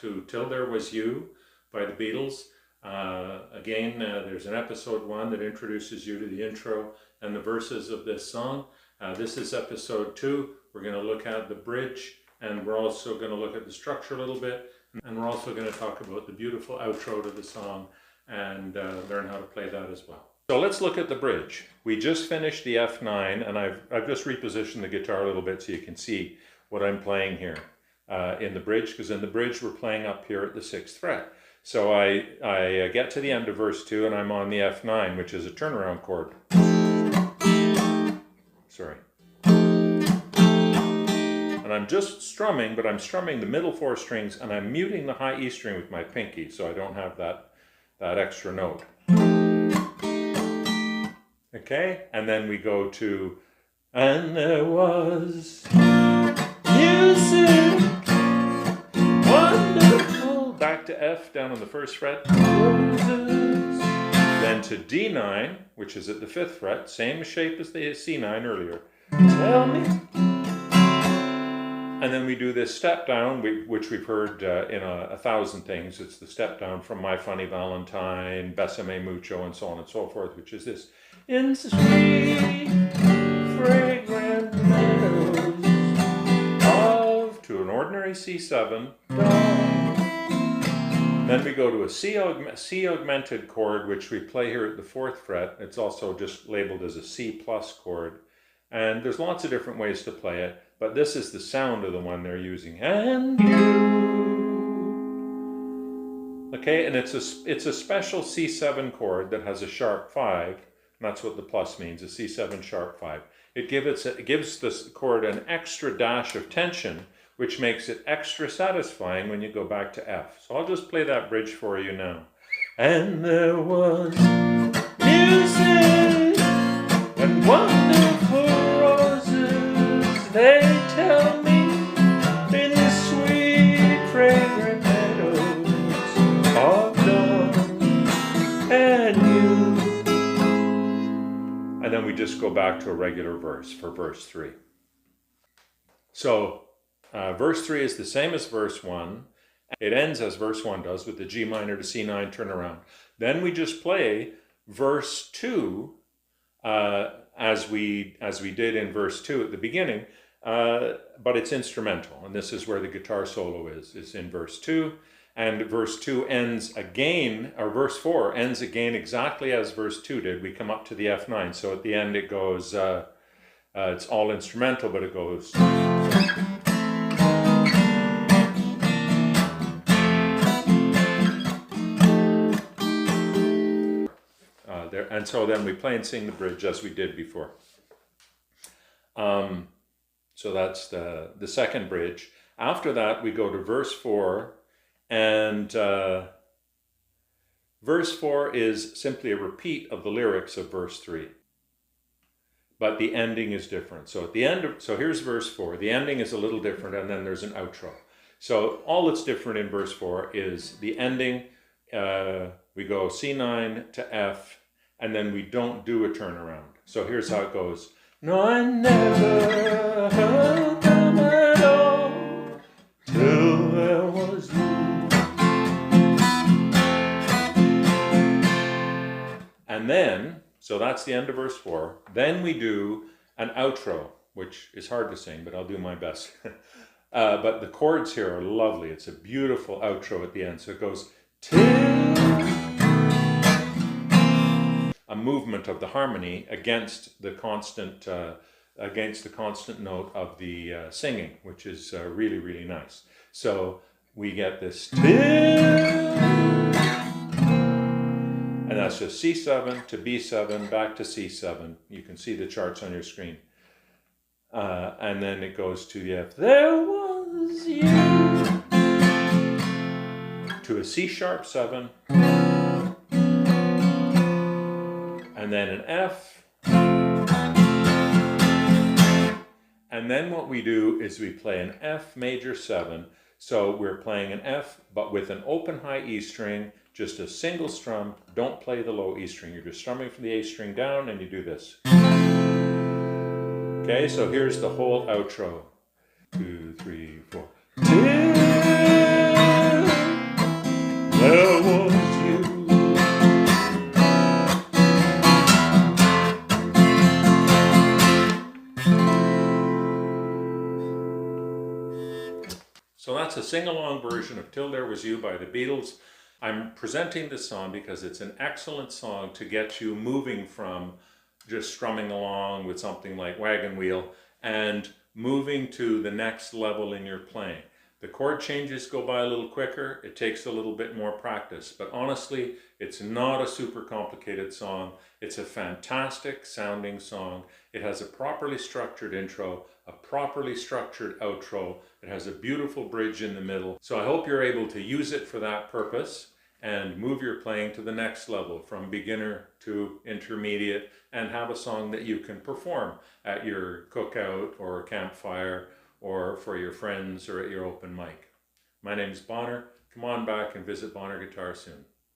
to Till There Was You by the Beatles. Again, there's an episode 1 that introduces you to the intro and the verses of this song. This is episode 2. We're going to look at the bridge, and we're also going to look at the structure a little bit, and we're also going to talk about the beautiful outro to the song and learn how to play that as well. So let's look at the bridge. We just finished the F9, and I've just repositioned the guitar a little bit so you can see what I'm playing here in the bridge, because in the bridge we're playing up here at the 6th fret. So I get to the end of verse 2 and I'm on the F9, which is a turnaround chord. Sorry. And I'm just strumming, but I'm strumming the middle 4 strings and I'm muting the high E string with my pinky so I don't have that extra note. Okay, and then we go to, and there was music, wonderful, back to F down on the 1st fret, then to D9, which is at the 5th fret, same shape as the C9 earlier, tell me, and then we do this step down, which we've heard in 1,000 things. It's the step down from My Funny Valentine, Besame Mucho, and so on and so forth, which is this. In the sweet, fragrant meadows of, to an ordinary C7, then we go to a C augmented chord, which we play here at the 4th fret. It's also just labeled as a C plus chord. And there's lots of different ways to play it, but this is the sound of the one they're using. And you. Okay, and it's a special C7 chord that has a sharp 5. That's what the plus means, a C7 sharp 5. It gives this chord an extra dash of tension, which makes it extra satisfying when you go back to F. So I'll just play that bridge for you now. And there was music and wonderful roses, they tell me, in the sweet fragrant meadows of dawn and you. And then we just go back to a regular verse for verse 3. So verse 3 is the same as verse 1. It ends as verse 1 does with the G minor to C9 turnaround. Then we just play verse 2 as we did in verse 2 at the beginning, but it's instrumental. And this is where the guitar solo is. It's in verse 2. And verse 2 ends again, or verse 4 ends again exactly as verse 2 did. We come up to the F9. So at the end it goes, it's all instrumental, but it goes. And so then we play and sing the bridge as we did before. So that's the second bridge. After that, we go to verse 4. And verse 4 is simply a repeat of the lyrics of verse 3. But the ending is different. So at the end so here's verse 4. The ending is a little different, and then there's an outro. So all that's different in verse 4 is the ending. We go C9 to F, and then we don't do a turnaround. So here's how it goes. No, I never heard them at all till there was you. And then, so that's the end of verse 4. Then we do an outro, which is hard to sing, but I'll do my best. But the chords here are lovely. It's a beautiful outro at the end. So it goes till, a movement of the harmony against the constant note of the singing, which is really, really nice. So we get this till. And that's just C7 to B7, back to C7. You can see the charts on your screen. And then it goes to the F. There was you. To a C sharp 7. And then an F. And then what we do is we play an F major 7. So we're playing an F, but with an open high E string, just a single strum. Don't play the low E string. You're just strumming from the A string down, and you do this. Okay, so here's the whole outro. 2, 3, 4. that's a sing-along version of Till There Was You by the Beatles. I'm presenting this song because it's an excellent song to get you moving from just strumming along with something like Wagon Wheel and moving to the next level in your playing. The chord changes go by a little quicker, it takes a little bit more practice, but honestly, it's not a super complicated song. It's a fantastic sounding song. It has a properly structured intro, a properly structured outro. It has a beautiful bridge in the middle. So I hope you're able to use it for that purpose and move your playing to the next level from beginner to intermediate and have a song that you can perform at your cookout or campfire or for your friends or at your open mic. My name is Bonner. Come on back and visit Bonner Guitar soon.